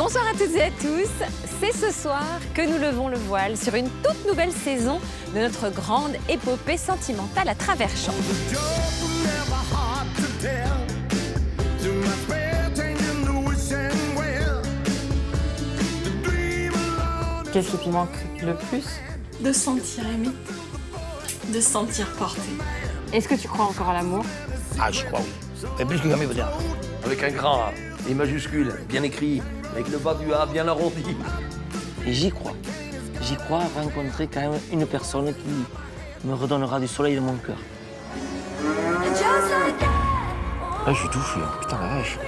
Bonsoir à toutes et à tous. C'est ce soir que nous levons le voile sur une toute nouvelle saison de notre grande épopée sentimentale à travers champs. Qu'est-ce qui te manque le plus? De se sentir aimé, de se sentir porté. Est-ce que tu crois encore à l'amour? Ah, j'y crois, oui. Et plus que jamais, vous dire. Avec un grand A, et majuscule, bien écrit, avec le bas du A bien arrondi. Et j'y crois. J'y crois à rencontrer quand même une personne qui me redonnera du soleil dans mon cœur. Ah, je suis tout fou, hein. Putain, la vache.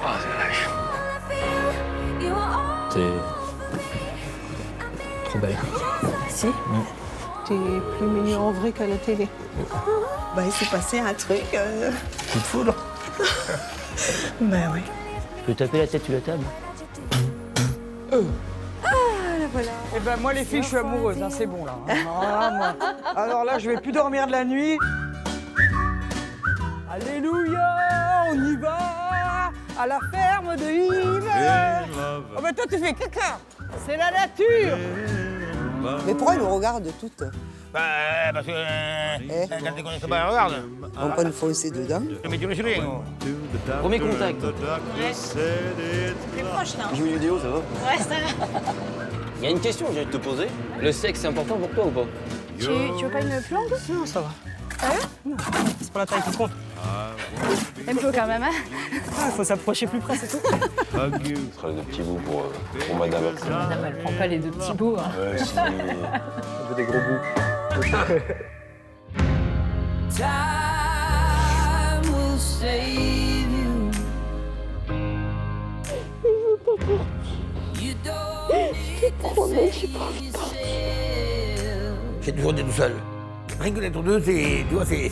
Ah, c'est la vache. C'est... trop belle. Si. T'es plus mignon en vrai qu'à la télé. Bah, il s'est passé un truc. Coup de foudre. Bah oui. Je vais taper la tête sur la table. Eh ben moi les filles, je suis amoureuse, hein, c'est bon là. Ah, moi. Alors là, je vais plus dormir de la nuit. Alléluia, on y va à la ferme de Yves. Oh ben toi tu fais caca. C'est la nature. Mais pourquoi ils nous regardent toutes? Bah, parce que... quand tu connais pas, regarde. On peut nous foncer dedans. Mais tu ne sais rien. Premier contact. T'es proche là. Joue une vidéo, ça va? Ouais, ça va. Il y a une question que j'ai envie de te poser. Le sexe, c'est important pour toi ou pas? Tu veux pas une plus longue? Non, ça va. C'est pas la taille qui compte. Un peu quand même, hein. Il faut s'approcher plus près, c'est tout. Ce sera les deux petits bouts pour madame. Madame, elle prend pas les deux petits bouts. Hein. Ouais, si. On veut des gros bouts. J'ai toujours été tout seul. Rien que d'être deux, c'est... Tu vois, c'est...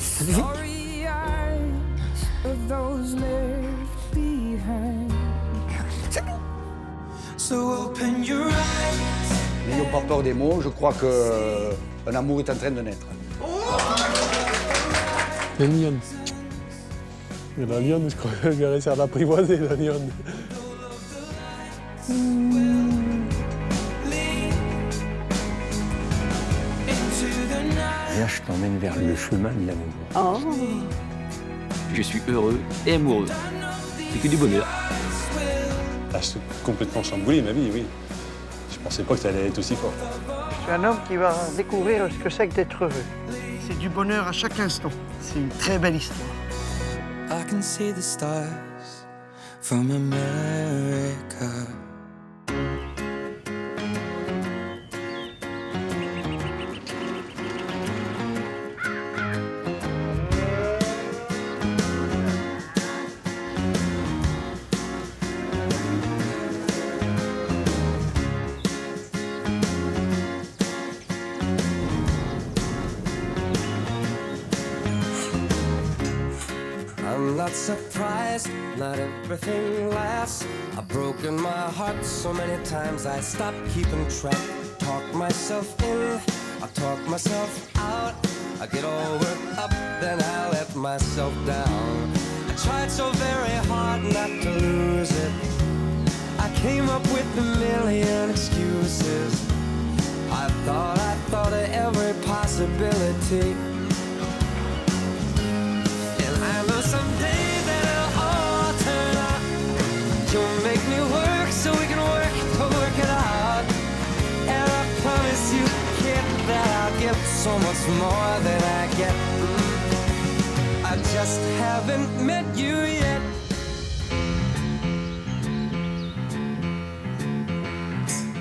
N'ayons pas peur des mots, je crois qu'un amour est en train de naître. La lionne. Mais la lionne, je crois que je vais essayer de l'apprivoiser, la lionne. Là, je t'emmène vers le chemin de l'amour. Je suis heureux et amoureux. C'est que du bonheur. Ah, je suis complètement chamboulé, ma vie, oui. Je pensais pas que ça allait être aussi fort. Je suis un homme qui va découvrir ce que c'est que d'être heureux. C'est du bonheur à chaque instant. C'est une très belle histoire. I can see the stars from America. I'm not surprised, not everything lasts. I've broken my heart so many times I stopped keeping track. Talk myself in, I talk myself out. I get all worked up, then I let myself down. I tried so very hard not to lose it. I came up with a million excuses. I thought of every possibility. Someday that it'll all turn out. You'll make me work so we can work it out. And I promise you, kid, that I'll give so much more than I get. I just haven't met you yet.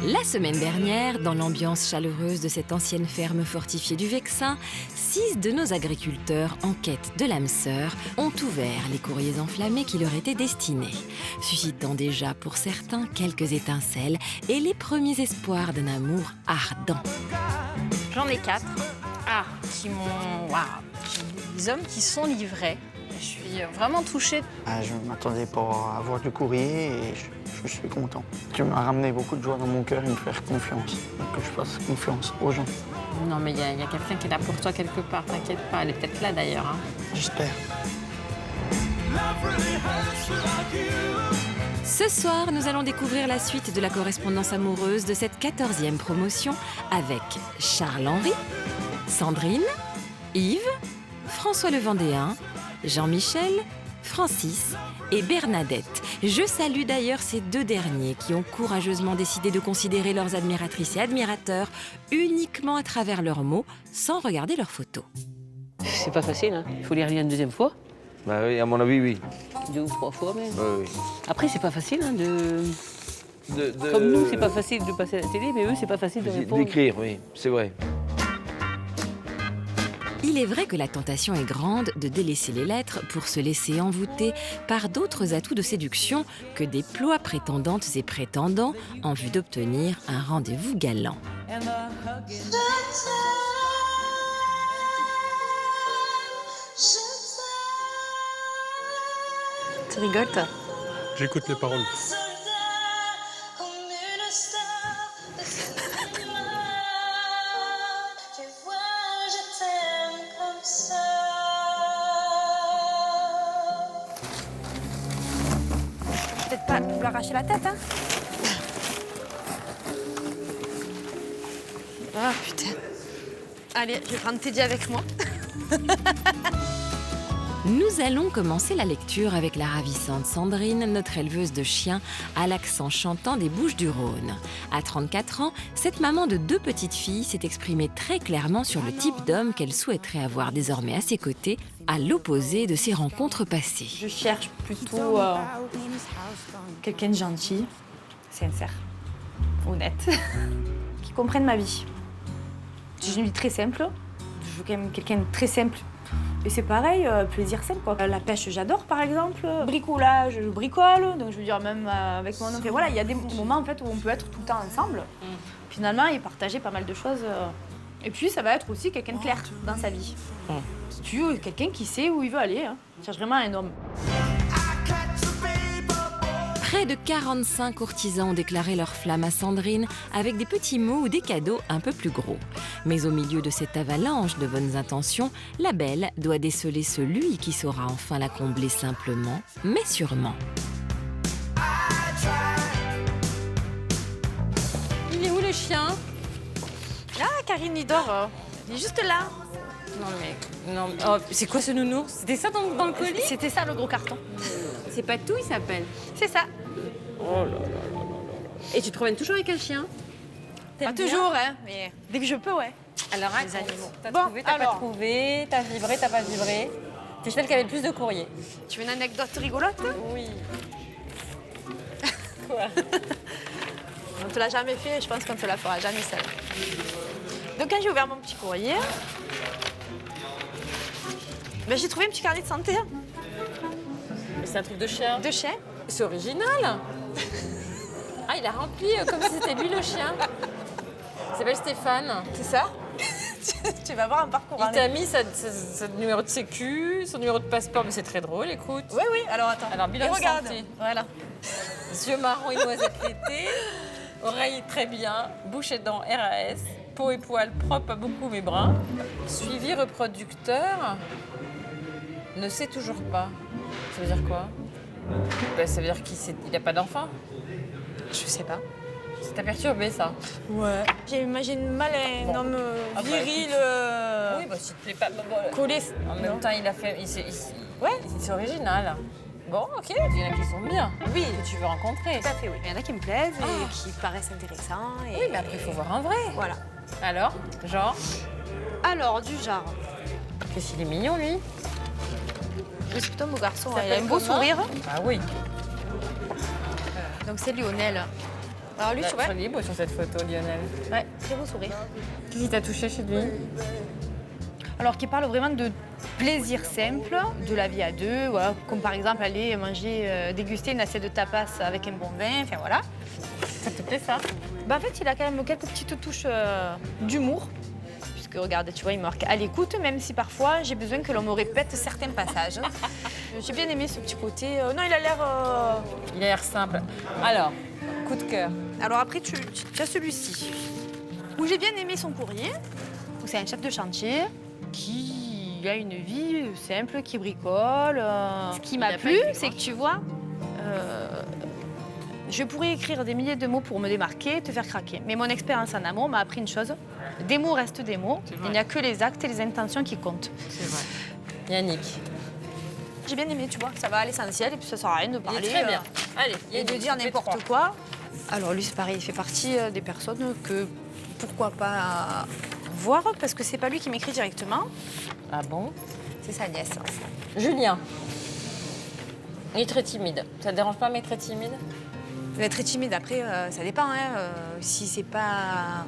La semaine dernière, dans l'ambiance chaleureuse de cette ancienne ferme fortifiée du Vexin, 6 de nos agriculteurs en quête de l'âme sœur ont ouvert les courriers enflammés qui leur étaient destinés, suscitant déjà pour certains quelques étincelles et les premiers espoirs d'un amour ardent. J'en ai 4. Qui m'ont... Waouh. Des hommes qui sont livrés. Je suis vraiment touchée. Je m'attendais pas à avoir du courrier et je suis content. Tu m'as ramené beaucoup de joie dans mon cœur et me faire confiance. Que je fasse confiance aux gens. Non, mais il y a quelqu'un qui est là pour toi quelque part, t'inquiète pas. Elle est peut-être là d'ailleurs. Hein. J'espère. Ce soir, nous allons découvrir la suite de la correspondance amoureuse de cette 14e promotion avec Charles-Henri, Sandrine, Yves, François le Vendéen, Jean-Michel, Francis et Bernadette. Je salue d'ailleurs ces deux derniers qui ont courageusement décidé de considérer leurs admiratrices et admirateurs uniquement à travers leurs mots, sans regarder leurs photos. C'est pas facile, hein. Il faut les relire une deuxième fois. Bah oui, à mon avis, oui. 2 ou 3 fois même. Oui, oui. Après, c'est pas facile, hein, Comme nous, c'est pas facile de passer à la télé, mais eux, c'est pas facile de répondre. D'écrire, oui, c'est vrai. Il est vrai que la tentation est grande de délaisser les lettres pour se laisser envoûter par d'autres atouts de séduction que déploient prétendantes et prétendants en vue d'obtenir un rendez-vous galant. Tu rigoles, toi? J'écoute les paroles. Peut-être pas lui arracher la tête, hein? Ah putain. Allez, je vais prendre Teddy avec moi. Nous allons commencer la lecture avec la ravissante Sandrine, notre éleveuse de chiens à l'accent chantant des Bouches-du-Rhône. À 34 ans, cette maman de 2 petites filles s'est exprimée très clairement sur le type d'homme qu'elle souhaiterait avoir désormais à ses côtés, à l'opposé de ses rencontres passées. Je cherche plutôt quelqu'un de gentil, sincère, honnête, qui comprenne ma vie. J'ai une vie très simple. Je veux quand même quelqu'un de très simple. Et c'est pareil, plaisir simple, quoi. La pêche, j'adore, par exemple. Bricolage, je bricole. Donc, je veux dire, même avec mon oncle. Voilà, il y a des moments, en fait, où on peut être tout le temps ensemble. Finalement, et partager pas mal de choses. Et puis, ça va être aussi quelqu'un de clair dans sa vie. Si tu veux, quelqu'un qui sait où il veut aller. Hein. Je cherche vraiment un homme. Près de 45 courtisans ont déclaré leur flamme à Sandrine avec des petits mots ou des cadeaux un peu plus gros. Mais au milieu de cette avalanche de bonnes intentions, la belle doit déceler celui qui saura enfin la combler simplement, mais sûrement. Il est où le chien? Ah, Karine, il dort. Il est juste là. Non, mais... Non, oh, c'est quoi ce nounours? C'était ça dans le colis? C'était ça, le gros carton. C'est Patou, il s'appelle. C'est ça. Oh là là là là là. Et tu te promènes toujours avec un chien? Pas toujours, hein, mais dès que je peux, ouais. Alors, Les animaux. t'as Bon, trouvé, t'as pas alors. trouvé, t'as vibré, t'as pas vibré. C'est celle qui avait le plus de courrier. Tu veux une anecdote rigolote? Oui. On te l'a jamais fait, je pense qu'on te la fera jamais celle. Donc quand j'ai ouvert mon petit courrier, ben, j'ai trouvé un petit carnet de santé. C'est un truc de chien. De chien. C'est original. Ah, il a rempli comme si c'était lui le chien. Il s'appelle Stéphane. C'est ça? Tu vas voir un parcours. Il t'a mis son numéro de sécu, son numéro de passeport, mais c'est très drôle, écoute. Oui, oui, alors attends. Alors, bilan de regarde. santé. Voilà. Yeux marrons et noisettes l'été, oreilles très bien, bouche et dents RAS, peau et poils propres à beaucoup mais bruns, suivi reproducteur, ne sait toujours pas. Ça veut dire quoi? Ben, ça veut dire qu'il n'a pas d'enfant. Je sais pas. Ça t'a perturbé, ça? Ouais. J'imagine mal un Bon. homme Ah bah, viril. Oui, bah, s'il te plaît pas. Bon, Collé. en même Non. temps, il a fait. Ouais. C'est original. Bon, ok. Il y en a qui sont bien. Oui. Que tu veux rencontrer. Tout à fait, oui. Il y en a qui me plaisent et qui paraissent intéressants. Et... Oui, mais après, il faut voir un vrai. Voilà. Alors, genre, Alors, du genre. qu'est-ce qu'il est mignon, lui. C'est plutôt mon garçon. Ça Il a un s'appelle beau comment? sourire. Ah oui. Donc, c'est Lionel. Alors, lui, Là, tu vois. il est beau sur cette photo, Lionel. Ouais, très beau sourire. Qu'est-ce qui t'a touché chez lui? Alors, qui parle vraiment de plaisir simple, de la vie à deux, voilà, comme par exemple aller manger, déguster une assiette de tapas avec un bon vin, enfin voilà. Ça te plaît, ça? Bah, en fait, il a quand même quelques petites touches d'humour. Puisque, regarde, tu vois, il marque à l'écoute, même si parfois j'ai besoin que l'on me répète certains passages. J'ai bien aimé ce petit côté. Non, il a l'air. Il a l'air simple. Alors, coup de cœur. Alors après, tu as celui-ci, où j'ai bien aimé son courrier. où c'est un chef de chantier qui a une vie simple, qui bricole. Ce qui m'a plu, c'est que tu vois, Je pourrais écrire des milliers de mots pour me démarquer, te faire craquer. Mais mon expérience en amour m'a appris une chose. Des mots restent des mots. Il n'y a que les actes et les intentions qui comptent. C'est vrai. Yannick. J'ai bien aimé, tu vois, ça va à l'essentiel et puis ça sert à rien de parler. Il est très bien. Allez, Et de dire n'importe quoi. Alors lui, c'est pareil, il fait partie des personnes que pourquoi pas voir parce que c'est pas lui qui m'écrit directement. Ah bon? C'est sa nièce. Julien. Il est très timide. Ça te dérange pas, mais très timide? Il est très timide. Après, ça dépend. Hein, si c'est pas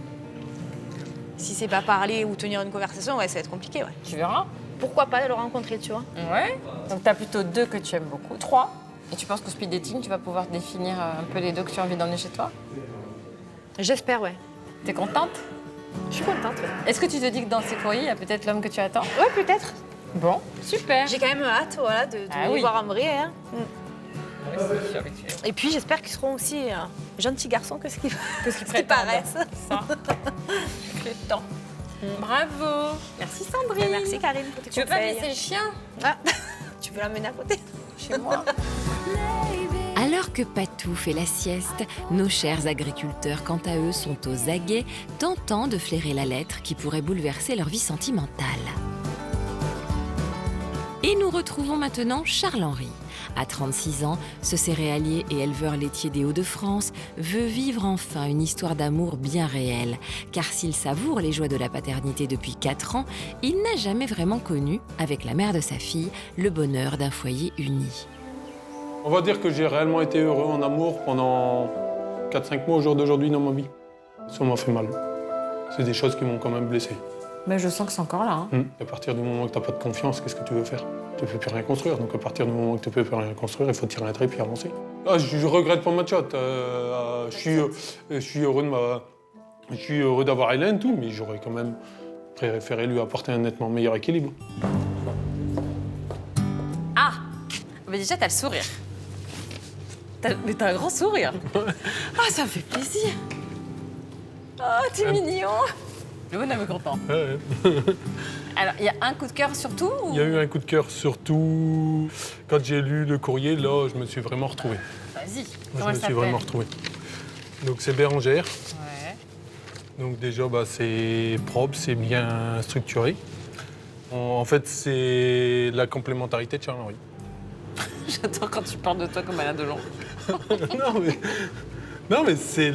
parler ou tenir une conversation, ouais, ça va être compliqué. Ouais. Tu verras. Pourquoi pas le rencontrer, tu vois? Ouais. Donc t'as plutôt 2 que tu aimes beaucoup, 3. Et tu penses qu'au speed dating, tu vas pouvoir définir un peu les 2 que tu as envie d'emmener chez toi? J'espère, ouais. T'es contente? Je suis contente. Ouais. Est-ce que tu te dis que dans ces courriers, il y a peut-être l'homme que tu attends? Ouais, peut-être. Bon, super. J'ai quand même hâte, voilà, de les voir en vrai. Hein. Et puis j'espère qu'ils seront aussi gentils garçons que ce qu'ils paraissent. Ça. Le temps. Bravo. Merci Sandrine. Merci Karine pour tes Tu veux pas me conseils. laisser le chien? Ah, tu peux l'amener à côté, chez moi. Alors que Patou fait la sieste, nos chers agriculteurs, quant à eux, sont aux aguets, tentant de flairer la lettre qui pourrait bouleverser leur vie sentimentale. Et nous retrouvons maintenant Charles-Henri. À 36 ans, ce céréalier et éleveur laitier des Hauts-de-France veut vivre enfin une histoire d'amour bien réelle. Car s'il savoure les joies de la paternité depuis 4 ans, il n'a jamais vraiment connu, avec la mère de sa fille, le bonheur d'un foyer uni. On va dire que j'ai réellement été heureux en amour pendant 4-5 mois au jour d'aujourd'hui dans ma vie. Ça m'a fait mal. C'est des choses qui m'ont quand même blessé. Mais je sens que c'est encore là. Hein. À partir du moment où tu n'as pas de confiance, qu'est-ce que tu veux faire? Tu ne peux plus rien construire. Donc à partir du moment où tu ne peux plus rien construire, il faut tirer un trait et avancer. Ah, je regrette pas ma chatte. Je suis heureux d'avoir Hélène, tout, mais j'aurais quand même préféré lui apporter un nettement meilleur équilibre. Ah, mais déjà, t'as le sourire. Mais t'as un grand sourire. Ah, ça me fait plaisir. Oh, t'es mignon. Le bonhomme est content. Ouais. Alors, il y a un coup de cœur surtout ou... Il y a eu un coup de cœur surtout quand j'ai lu le courrier. Là, je me suis vraiment retrouvé. Vas-y, Je comment me elle suis vraiment retrouvé. Donc c'est Bérangère. Ouais. Donc déjà, c'est propre, c'est bien structuré. En fait, c'est la complémentarité de Charles-Henri. J'adore quand tu parles de toi comme Alain Delon. non, mais c'est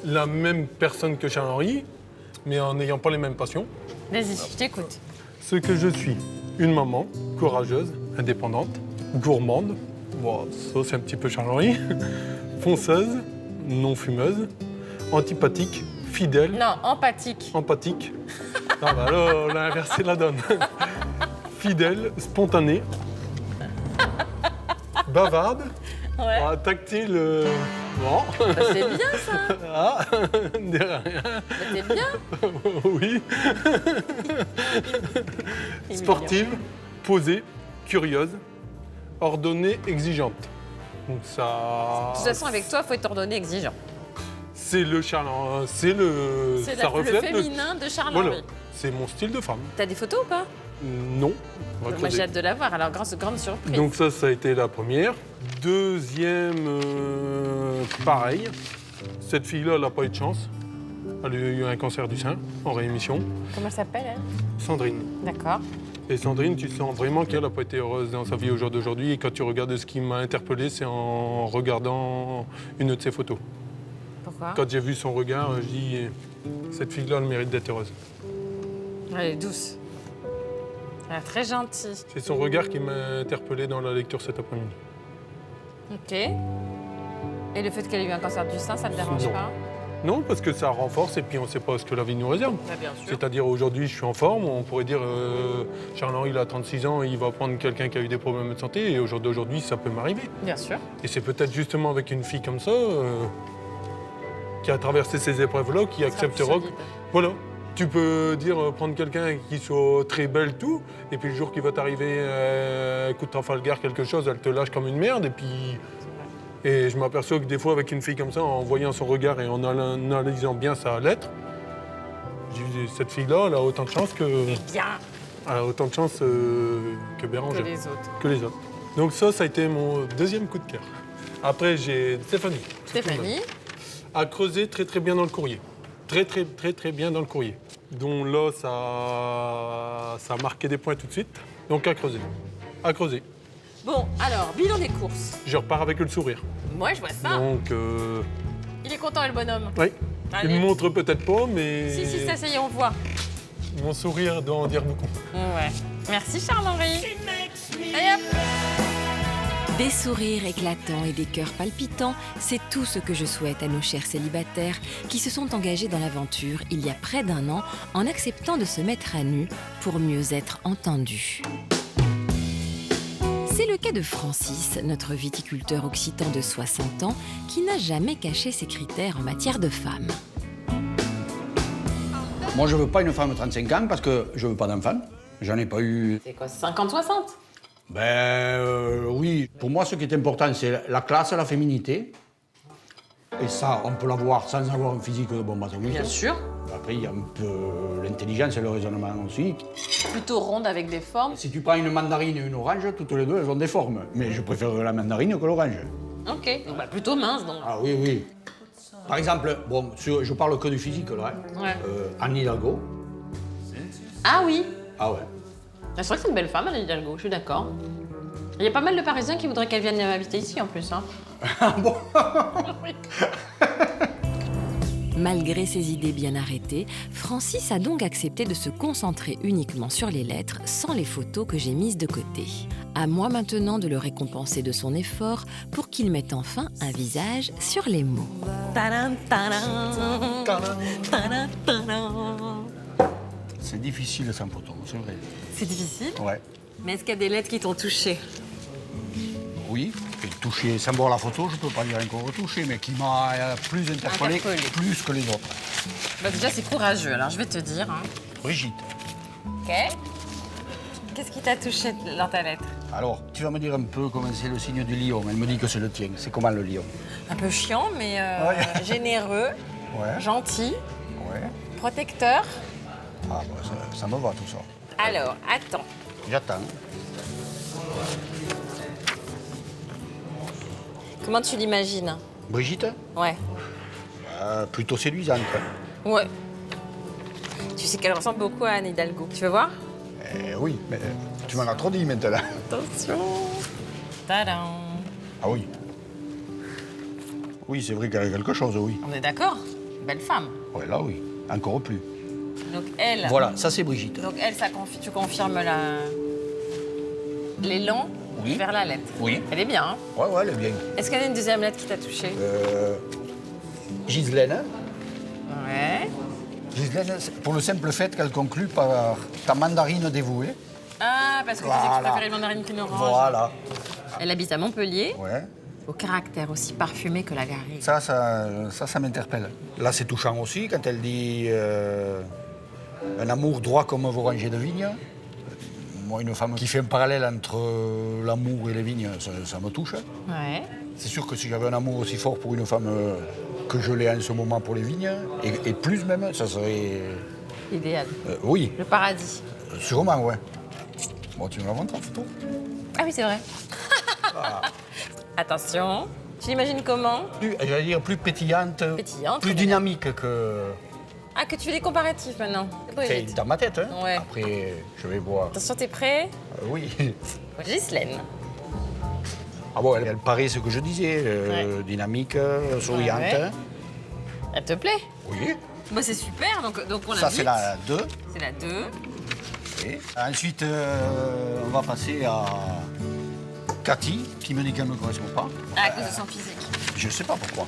la même personne que Charles-Henri, mais en n'ayant pas les mêmes passions. Vas-y, je t'écoute. Ce que je suis, une maman courageuse, indépendante, gourmande, bon, ça c'est un petit peu Charles-Henri, fonceuse, non fumeuse, antipathique, fidèle. Non, empathique. Empathique. Non, bah là, on a inversé la donne. Fidèle, spontanée, bavarde, Ouais. tactile. Bon. Bah, c'est bien ça. Ah, de rien. T'es bien. Oui. Sportive, posée, curieuse, ordonnée, exigeante. Donc ça. De toute façon, avec toi, il faut être ordonné, exigeant. C'est le Charles, c'est le. C'est ça le reflète féminin de Charles-Henri. Voilà. C'est mon style de femme. T'as des photos ou pas? Non. On va Moi, creuser. j'ai hâte de la voir. Alors, grande surprise. Donc ça a été la première. Deuxième, pareil. Cette fille-là, elle n'a pas eu de chance. Elle a eu un cancer du sein en réémission. Comment elle s'appelle, elle? Sandrine. D'accord. Et Sandrine, tu sens vraiment qu'elle n'a pas été heureuse dans sa vie au jour d'aujourd'hui. Et quand tu regardes ce qui m'a interpellé, c'est en regardant une de ses photos. Pourquoi? Quand j'ai vu son regard, je dis, cette fille-là, elle mérite d'être heureuse. Elle est douce. Elle est très gentille. C'est son regard qui m'a interpellé dans la lecture cet après-midi. Ok. Et le fait qu'elle ait eu un cancer du sein, ça ne te dérange Non. pas? Non, parce que ça renforce et puis on ne sait pas ce que la vie nous réserve. Bah, bien sûr. C'est-à-dire aujourd'hui, je suis en forme, on pourrait dire Charles-Henri, il a 36 ans, il va prendre quelqu'un qui a eu des problèmes de santé et au jour d'aujourd'hui, ça peut m'arriver. Bien sûr. Et c'est peut-être justement avec une fille comme ça qui a traversé ces épreuves-là, qui acceptera. Voilà. Tu peux dire prendre quelqu'un qui soit très belle, tout, et puis le jour qu'il va t'arriver un coup de Trafalgar, quelque chose, elle te lâche comme une merde, et puis. Et je m'aperçois que des fois, avec une fille comme ça, en voyant son regard et en analysant bien sa lettre, je dis, cette fille-là, elle a autant de chance que. Bien. Elle a autant de chance que Bérangère. Que les autres. Que les autres. Donc ça a été mon deuxième coup de cœur. Après, j'ai Stéphanie. Stéphanie. A creusé très très bien dans le courrier. Très bien dans le courrier. Donc là, ça a marqué des points tout de suite. Donc à creuser. À creuser. Bon, alors, bilan des courses. Je repars avec le sourire. Moi, je vois ça. Donc, Il est content, le bonhomme. oui. Allez. Il me montre peut-être pas, mais Si, ça y est, on voit. mon sourire doit en dire beaucoup. Ouais. Merci, Charles-Henri. Allez, hop. Des sourires éclatants et des cœurs palpitants, c'est tout ce que je souhaite à nos chers célibataires qui se sont engagés dans l'aventure il y a près d'1 an en acceptant de se mettre à nu pour mieux être entendus. C'est le cas de Francis, notre viticulteur occitan de 60 ans, qui n'a jamais caché ses critères en matière de femme. Moi, je veux pas une femme de 35 ans parce que je veux pas d'enfant. J'en ai pas eu. C'est quoi, 50-60? Oui. Pour moi, ce qui est important, c'est la classe, la féminité. Et ça, on peut l'avoir sans avoir un physique de bon bâton. Bien sûr. Après, il y a un peu l'intelligence et le raisonnement aussi. Plutôt ronde avec des formes. Si tu prends une mandarine et une orange, toutes les deux, elles ont des formes. Mais je préfère la mandarine que l'orange. Ok, donc plutôt mince donc. Ah oui, oui. Par exemple, bon, je parle que du physique là. Ouais. Anne Hidalgo. Ah oui. Ah ouais. C'est vrai que c'est une belle femme, Anne Hidalgo, je suis d'accord. Il y a pas mal de Parisiens qui voudraient qu'elle vienne habiter ici en plus. Hein. Ah bon? Malgré ses idées bien arrêtées, Francis a donc accepté de se concentrer uniquement sur les lettres, sans les photos que j'ai mises de côté. À moi maintenant de le récompenser de son effort pour qu'il mette enfin un visage sur les mots. Tadam, tadam, tadam, tadam. C'est difficile sans photo, c'est vrai. C'est difficile. Ouais. Mais est-ce qu'il y a des lettres qui t'ont touché? Oui, et touché sans voir la photo, je peux pas dire encore touché, mais qui m'a plus interpellé, plus que les autres. Bah déjà, c'est courageux, alors je vais te dire. Hein. Brigitte. Ok. Qu'est-ce qui t'a touché dans ta lettre? Alors, tu vas me dire un peu comment c'est le signe du lion. Elle me dit que c'est le tien. C'est comment le lion? Un peu chiant, mais généreux, Ouais. gentil, Ouais. protecteur. Ah, bah, ça me va tout ça. Alors, attends. J'attends. Comment tu l'imagines? Brigitte? Ouais. Plutôt séduisante. Ouais. Tu sais qu'elle ressemble beaucoup à Anne Hidalgo. Tu veux voir? Oui, mais tu m'en as trop dit maintenant. Attention. Tadam. Ah oui. Oui, c'est vrai qu'elle a quelque chose, oui. On est d'accord? Belle femme. Ouais, là, oui. Encore plus. Donc elle. Voilà, ça c'est Brigitte. Donc elle, tu confirmes l'élan vers la lettre. Oui. Elle est bien. Hein? Ouais, elle est bien. Est-ce qu'il y a une deuxième lettre qui t'a touché? Ghislaine. Ouais. Ghislaine, pour le simple fait qu'elle conclut par ta mandarine dévouée. Ah, parce que tu disais que tu préférais une mandarine qu'une orange. Voilà. Elle habite à Montpellier. Ouais. Au caractère aussi parfumé que la garrigue. Ça m'interpelle. Là, c'est touchant aussi quand elle dit un amour droit comme vos rangées de vignes. Moi, une femme qui fait un parallèle entre l'amour et les vignes, ça me touche. Ouais. C'est sûr que si j'avais un amour aussi fort pour une femme que je l'ai en ce moment pour les vignes, et plus même, ça serait... Idéal. Oui. Le paradis. Sûrement, ouais. Bon, tu me la montres en photo? Ah oui, c'est vrai. Attention. Tu l'imagines comment? J'allais dire plus pétillante, plus dynamique que... Ah, que tu fais des comparatifs maintenant. C'est dans ma tête, hein. Ouais. Après, je vais voir. Attention, t'es prêt? Oui. Ghislaine. Ah bon, elle paraît ce que je disais, dynamique, souriante. Ouais. Elle te plaît? Oui. Bah, c'est super, donc on Ça, l'invite. c'est la 2. C'est la 2. Et ensuite, on va passer à Cathy, qui me dit qu'elle ne me correspond pas. Ah, à cause de son physique. Je sais pas pourquoi.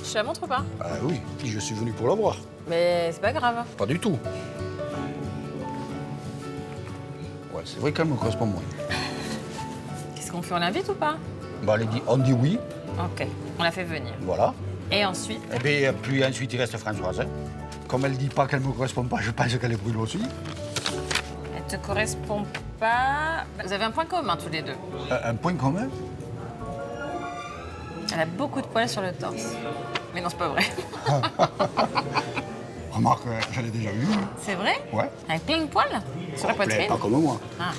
Je te la montre pas? Oui, je suis venu pour la voir. Mais c'est pas grave. Pas du tout. Ouais, c'est vrai qu'elle me correspond moins. Qu'est-ce qu'on fait? On l'invite ou pas? Bah, on dit oui. Ok, on la fait venir. Voilà. Et ensuite? Et bien, puis ensuite, il reste Françoise. Hein. Comme elle dit pas qu'elle me correspond pas, je pense qu'elle est brûlée aussi. Elle te correspond pas. Vous avez un point commun tous les deux. Un point commun? Elle a beaucoup de poils sur le torse. Mais non, c'est pas vrai. Remarque, je l'ai déjà vu. C'est vrai? Ouais. Avec plein de poils sur la poitrine? Pas comme moi. Ah.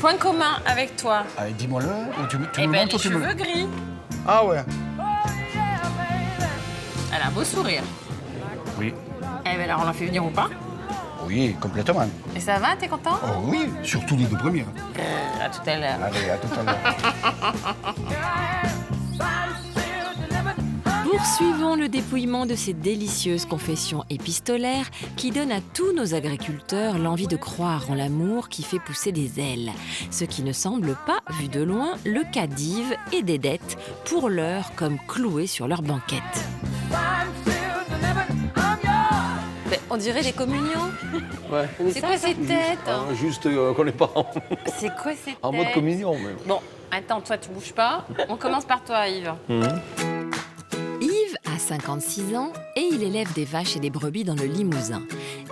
Point commun avec toi. Allez, dis-moi-le, ou tu me Eh le ben, montres les ou tu me cheveux le... gris. Ah ouais. Elle a un beau sourire. Oui. Eh ben alors, on l'a fait venir ou pas? Oui, complètement. Et ça va, t'es content? Oh oui, surtout les deux premières. À tout à l'heure. Allez, à tout à l'heure. Poursuivons le dépouillement de ces délicieuses confessions épistolaires qui donnent à tous nos agriculteurs l'envie de croire en l'amour qui fait pousser des ailes. Ce qui ne semble pas, vu de loin, le cas d'Yves et d'Edette, pour l'heure comme cloués sur leur banquette. Mais on dirait des communions. Ouais. C'est quoi ces têtes? Juste qu'on n'est pas C'est quoi ces têtes? en mode communion, même. Bon, attends, toi, tu bouges pas. On commence par toi, Yves. Yves a 56 ans et il élève des vaches et des brebis dans le Limousin.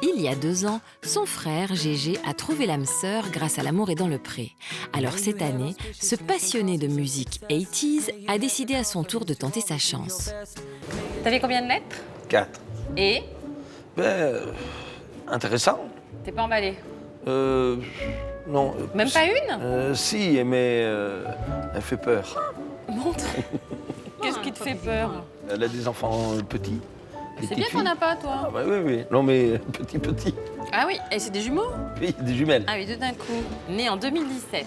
Il y a 2 ans, son frère Gégé a trouvé l'âme sœur grâce à L'amour est dans le pré. Alors cette année, ce passionné de musique 80s a décidé à son tour de tenter sa chance. T'avais combien de lettres? 4. Et Intéressant. t'es pas emballé? Non. Même pas une? Si, mais elle fait peur. Montre. Qu'est-ce qui te fait peur? Elle a des enfants petits. C'est bien qu'on n'a pas, toi. Ah bah oui. Non, mais petit. Ah oui, et c'est des jumeaux? Oui, des jumelles. Ah oui, deux d'un coup. Née en 2017.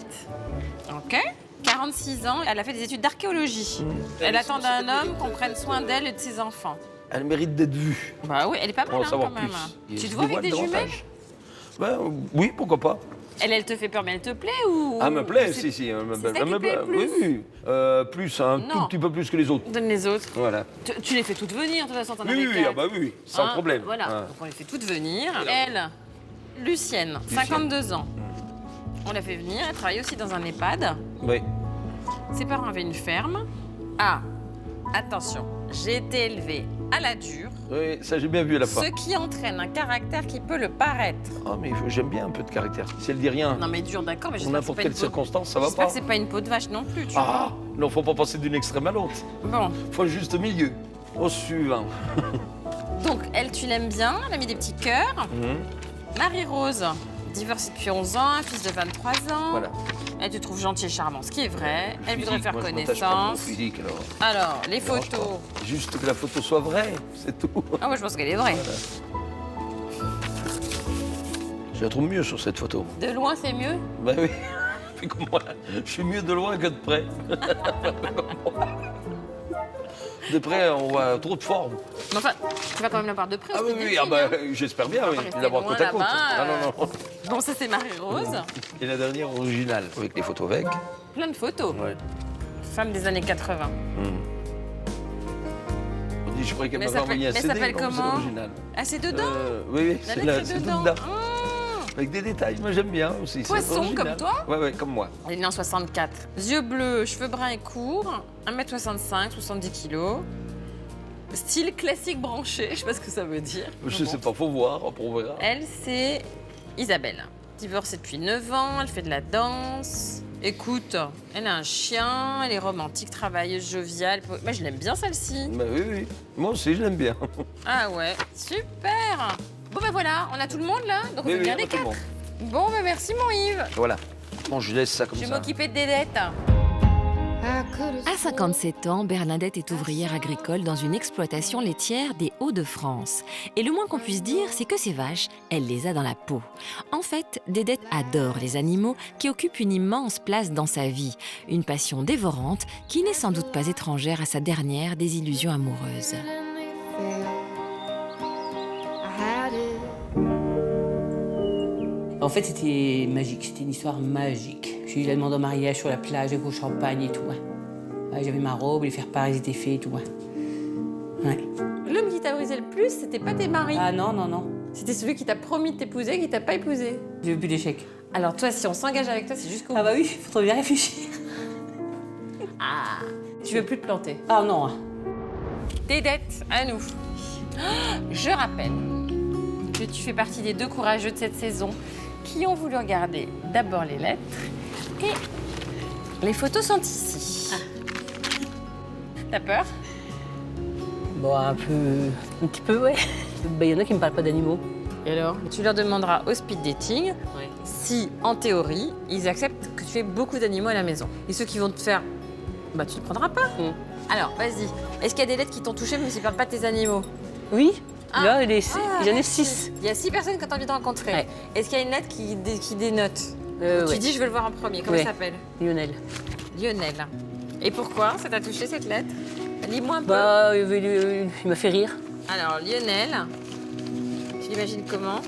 Ok. 46 ans, elle a fait des études d'archéologie. Elle attend d'un homme qu'on prenne soin d'elle et de ses enfants. Elle mérite d'être vue. Bah oui, elle est pas mal, Pour en hein, savoir quand même. plus. Tu Et te je vois avec dévoile des jumelles? davantage. Oui, pourquoi pas. Elle te fait peur, mais elle te plaît ou... Ah, elle me plaît, C'est- si. Elle me c'est ça plaît. qui te plaît le plus? Oui. Plus, un Non. tout petit peu plus que les autres. Donne les autres. Voilà. Tu les fais toutes venir, de toute façon, t'en avais Oui, quatre. ah bah oui, sans Hein, problème. Voilà, Ah. donc on les fait toutes venir. Elle, Lucienne, 52 ans. On l'a fait venir, elle travaille aussi dans un EHPAD. Oui. Ses parents avaient une ferme. Ah, attention, j'ai été élevée à la dure, Oui, ça j'ai bien vu à la fin. ce qui entraîne un caractère qui peut le paraître. Ah, mais j'aime bien un peu de caractère. Si elle dit rien, Non mais dur, d'accord, mais pour j'espère que c'est n'importe pas quelle une peau... circonstance, ça va J'espère pas. que c'est pas une peau de vache non plus, tu vois. Ah, non, faut pas passer d'une extrême à l'autre. Bon, Faut le juste milieu. Au suivant. donc elle, tu l'aimes bien, elle a mis des petits cœurs. Marie-Rose, divorcée depuis 11 ans, un fils de 23 ans. Voilà. Elle te trouve gentil et charmant, ce qui est vrai. Elle voudrait Physique, faire moi, je m'attache pas à mon connaissance. physique, alors. Alors, les Ça dérange photos. pas. Juste que la photo soit vraie, c'est tout. Ah, moi je pense qu'elle est vraie. Je la trouve mieux sur cette photo. De loin, c'est mieux. Ben oui. Puis comme moi, je suis mieux de loin que de près. De près, on voit trop de formes. Mais enfin, tu vas quand même la voir de près. Ah au oui, speed oui, dating, ah bah, hein. j'espère bien, On va oui. pas rester L'avoir loin côte à côte. là-bas, Ah non. Bon, ça c'est Marie-Rose. Et la dernière originale, avec les photos avec. Plein de photos. Ouais. Femme des années 80. On dit, je croyais qu'elle Mais m'avait ça envoyé un s'appelle- CD. mais ça s'appelle non, c'est comment l'original. Ah, c'est dedans Oui, La c'est lettre là, est c'est tout dedans. dedans. Ah. Avec des détails, moi j'aime bien aussi. c'est Poisson, original. comme toi Ouais, comme moi. Elle est née en 64. Yeux bleus, cheveux bruns et courts, 1m65, 70 kg. Style classique branché, je sais pas ce que ça veut dire. Je sais pas, faut voir, après on verra. Elle, c'est Isabelle. Divorcée depuis 9 ans, elle fait de la danse. Écoute, elle a un chien, elle est romantique, travailleuse, joviale. Moi, je l'aime bien celle-ci. Bah oui. Moi aussi, je l'aime bien. Ah ouais, super. Bon ben voilà, on a tout le monde là, donc on Oui, fait bien on a les tout le 4. monde. Bon ben merci mon Yves. Voilà. Bon, je laisse ça comme Je vais ça. m'occuper de Dédette. À 57 ans, Bernadette est ouvrière agricole dans une exploitation laitière des Hauts-de-France. Et le moins qu'on puisse dire, c'est que ces vaches, elle les a dans la peau. En fait, Dédette adore les animaux qui occupent une immense place dans sa vie. Une passion dévorante qui n'est sans doute pas étrangère à sa dernière désillusion amoureuse. En fait, c'était magique, c'était une histoire magique. J'ai eu la demande en mariage sur la plage avec au champagne et tout. Ouais, j'avais ma robe, les faire-part, ils étaient faits et tout. Ouais. L'homme qui t'a brisé le plus, c'était pas tes maris. Ah non. C'était celui qui t'a promis de t'épouser, qui t'a pas épousé. J'ai eu plus d'échecs. Alors toi, si on s'engage avec toi, c'est jusqu'au bout. Ah bah oui, faut trop bien réfléchir. Ah, tu veux plus te planter. Ah non. Dédette, à nous. Je rappelle que tu fais partie des 2 courageux de cette saison qui ont voulu regarder d'abord les lettres et les photos sont ici. T'as peur? Bon, un petit peu, ouais. Bah, y en a qui me parlent pas d'animaux. Et alors? Tu leur demanderas au speed dating si, en théorie, ils acceptent que tu aies beaucoup d'animaux à la maison. Et ceux qui vont te faire Bah, tu le prendras pas. Alors, vas-y. Est-ce qu'il y a des lettres qui t'ont touché, mais tu parles pas de tes animaux? Oui, Ah. là, j'en ai 6. Il y a 6 personnes que tu as envie de rencontrer. Ouais. Est-ce qu'il y a une lettre qui dénote? Tu ouais. dis, je veux le voir en premier. Comment il s'appelle? Lionel. Lionel. Et pourquoi ça t'a touché cette lettre? Lis-moi un peu. Bah, il m'a fait rire. Alors, Lionel, tu l'imagines comment?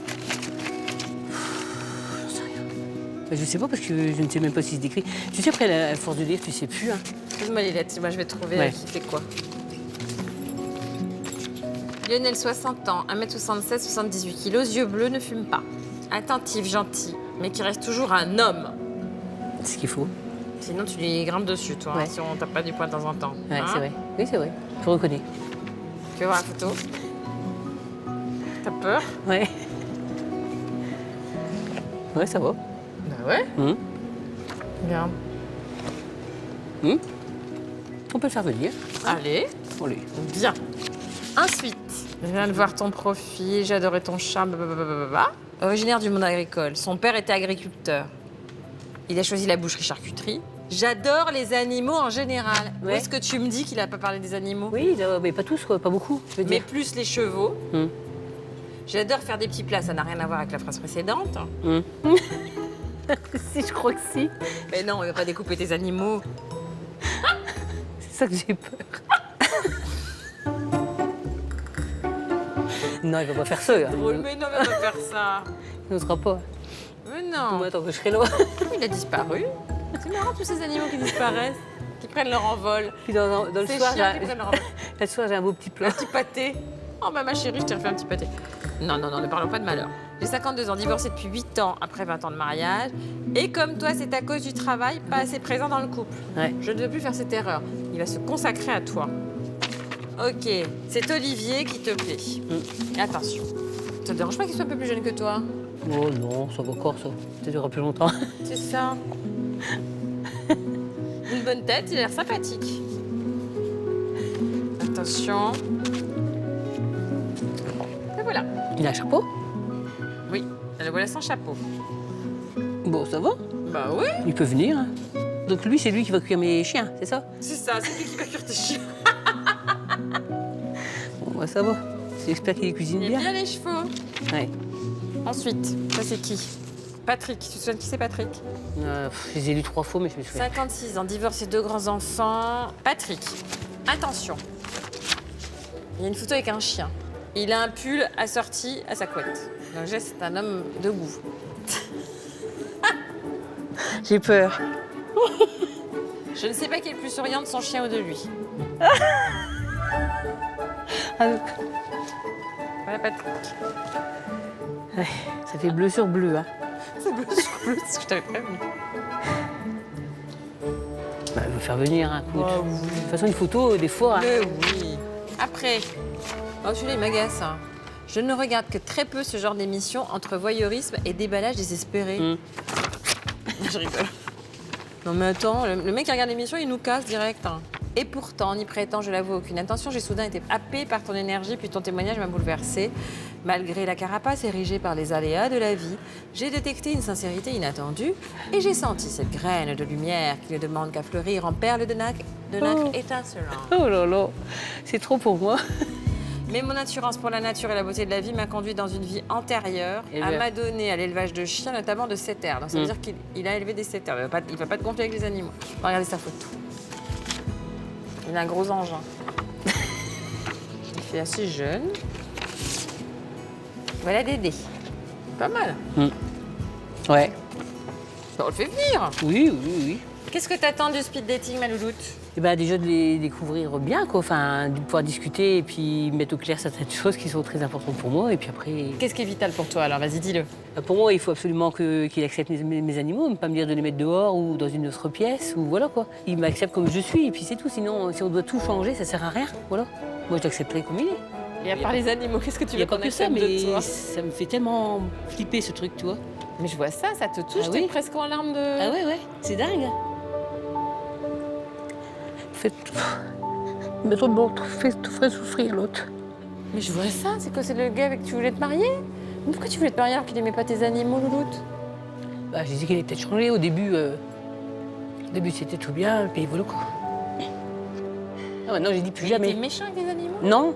Je sais pas parce que je ne sais même pas si se décrit. Tu sais, après, à force de lire, tu sais plus. Hein. Donne-moi les lettres, moi je vais trouver Ouais. qui fait quoi. Lionel, 60 ans, 1m76, 78 kg, yeux bleus, ne fume pas. Attentif, gentil, mais qui reste toujours un homme. C'est ce qu'il faut. Sinon, tu lui grimpes dessus, toi, Ouais. hein, si on tape pas du poing de temps en temps. Ouais, Hein? c'est vrai. Oui, c'est vrai. Je reconnais. Tu veux voir la photo? T'as peur? Ouais. Ouais, ça va. Bah ouais. Bien. On peut le faire venir. Allez. Allez. Bien. Ensuite, je viens de voir ton profil, j'ai adoré ton charme, blablabla. Originaire du monde agricole. Son père était agriculteur. Il a choisi la boucherie-charcuterie. J'adore les animaux en général. Où Ouais. est-ce que tu me dis qu'il n'a pas parlé des animaux? Oui, mais pas tous, quoi, pas beaucoup, je veux Mais dire. plus les chevaux. Hum. J'adore faire des petits plats, ça n'a rien à voir avec la phrase précédente. Si, je crois que si. Mais non, il va pas découper tes animaux. C'est ça que j'ai peur. Non, il va pas faire ça. Hein. Drôle, mais non, il va pas faire ça. Il n'osera pas. Mais non. Moi, tant que je serai là. Il a disparu. C'est marrant tous ces animaux qui disparaissent, qui prennent leur envol. Puis dans le Ces soir, chiens qui prennent leur envol. le soir, j'ai un beau petit plat. Un petit pâté. Oh bah ma chérie, je t'ai refait un petit pâté. Non, non, non, ne parlons pas de malheur. J'ai 52 ans, divorcée depuis 8 ans après 20 ans de mariage. Et comme toi, c'est à cause du travail, pas assez présent dans le couple. Ouais. Je ne veux plus faire cette erreur. Il va se consacrer à toi. Ok, c'est Olivier qui te plaît. Et attention, ça te dérange pas qu'il soit un peu plus jeune que toi? Oh non, ça va encore, ça. Ça durera plus longtemps. C'est ça. Une bonne tête, il a l'air sympathique. Attention. Et voilà. Il a un chapeau? Oui, le voilà sans chapeau. Bon, ça va. Bah oui. Il peut venir. Hein. Donc lui, c'est lui qui va cuire mes chiens, c'est ça? C'est ça, c'est lui qui va cuire tes chiens. Bon, bah, ça va. C'est l'expert qui les cuisine Il bien. aime bien les chevaux. Ouais. Ensuite, ça c'est qui? Patrick. Tu te souviens de qui c'est Patrick? Je les ai lus 3 fois, mais je me souviens. 56 ans, divorcé, 2 grands-enfants. Patrick, attention. Il y a une photo avec un chien. Il a un pull assorti à sa couette. Donc c'est un homme de goût. J'ai peur. Je ne sais pas qui est le plus souriant de son chien ou de lui. Voilà Patrick. Ouais, ça fait bleu sur bleu. Hein. C'est bleu sur bleu, c'est ce que je t'avais prévenu. Bah, il veut faire venir un coup. De toute façon, une photo, des fois. Hein. Mais oui. Après, oh celui-là il m'agace. Hein. Je ne regarde que très peu ce genre d'émission entre voyeurisme et déballage désespéré. Je rigole. Non mais attends, le mec qui regarde l'émission, il nous casse direct. Hein. Et pourtant, n'y prêtant, je l'avoue, aucune intention, j'ai soudain été happée par ton énergie, puis ton témoignage m'a bouleversée. Malgré la carapace érigée par les aléas de la vie, j'ai détecté une sincérité inattendue et j'ai senti cette graine de lumière qui ne demande qu'à fleurir en perles de nacre étincelantes. Oh là là, c'est trop pour moi. Mais mon attirance pour la nature et la beauté de la vie m'a conduit dans une vie antérieure à Éleveur. m'adonner à l'élevage de chiens, notamment de setters. Donc ça veut dire qu'il a élevé des setters. Il ne va pas te gonfler avec les animaux. Regardez sa photo. Il a un gros engin. Il fait assez jeune. Voilà Dédé. Pas mal. Ouais. On le fait venir. Oui, oui, oui. Qu'est-ce que t'attends du speed dating, ma louloute? Et bah, déjà de les découvrir bien, quoi. Enfin, de pouvoir discuter et puis mettre au clair certaines choses qui sont très importantes pour moi. Et puis après. Qu'est-ce qui est vital pour toi alors? Vas-y, dis-le. Pour moi, il faut absolument qu'il accepte mes animaux, ne pas me dire de les mettre dehors ou dans une autre pièce, ou voilà quoi. Il m'accepte comme je suis, et puis c'est tout. Sinon, si on doit tout changer, ça sert à rien. Voilà. Moi, je l'accepterai comme il est. Et à part les animaux, qu'est-ce que tu Il n'y veux a pas qu'on que ça, accepte mais de toi? ça me fait tellement flipper ce truc, tu vois. Mais je vois ça te touche, Ah t'es oui presque en larmes de... Ah ouais, c'est dingue. Mais ton autre te ferait souffrir l'autre. Mais je vois ça, c'est quoi? C'est le gars avec qui tu voulais te marier? Mais pourquoi tu voulais te marier alors qu'il n'aimait pas tes animaux, louloute? Bah, j'ai dit qu'il allait peut-être changer au début. Au début, c'était tout bien, et puis voilà quoi. Ah, non, j'ai dit plus T'es jamais. méchant avec les animaux? Non,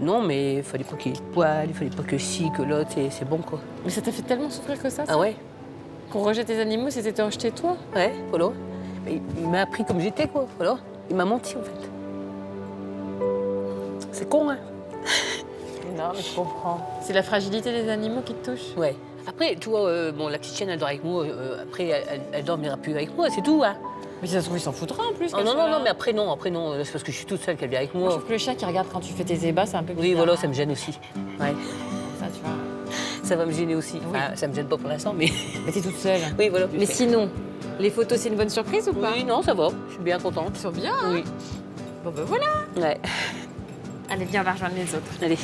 non, mais il fallait pas qu'il y ait de poils, il fallait pas que ci, que l'autre, c'est bon quoi. Mais ça t'a fait tellement souffrir que ça? Ah ouais? Qu'on rejette tes animaux, c'était te rejeter toi? Ouais, voilà. Mais il m'a appris comme j'étais quoi, voilà. Il m'a menti en fait. C'est con, hein? Non, mais je comprends. C'est la fragilité des animaux qui te touche? Ouais. Après, tu vois, bon, la petite chienne, elle dort avec moi. Après, elle dormira plus avec moi, c'est tout, hein. Mais si ça se trouve, il s'en foutra en plus. Oh, non, non, non, mais après, non. C'est parce que je suis toute seule qu'elle vient avec Moi, je moi. trouve que le chat qui regarde quand tu fais tes ébats, c'est un peu bizarre. Oui, voilà, ça me gêne aussi. Ouais. Ça, tu vois. Ça va me gêner aussi. Enfin, ça me gêne pas pour l'instant, mais. Mais t'es toute seule. Oui, voilà. Mais sinon, les photos, c'est une bonne surprise ou pas? Oui, non, ça va. Je suis bien contente. Ils sont bien, hein? Oui. Bon, ben voilà. Ouais. Allez, viens, on va rejoindre les autres. Allez.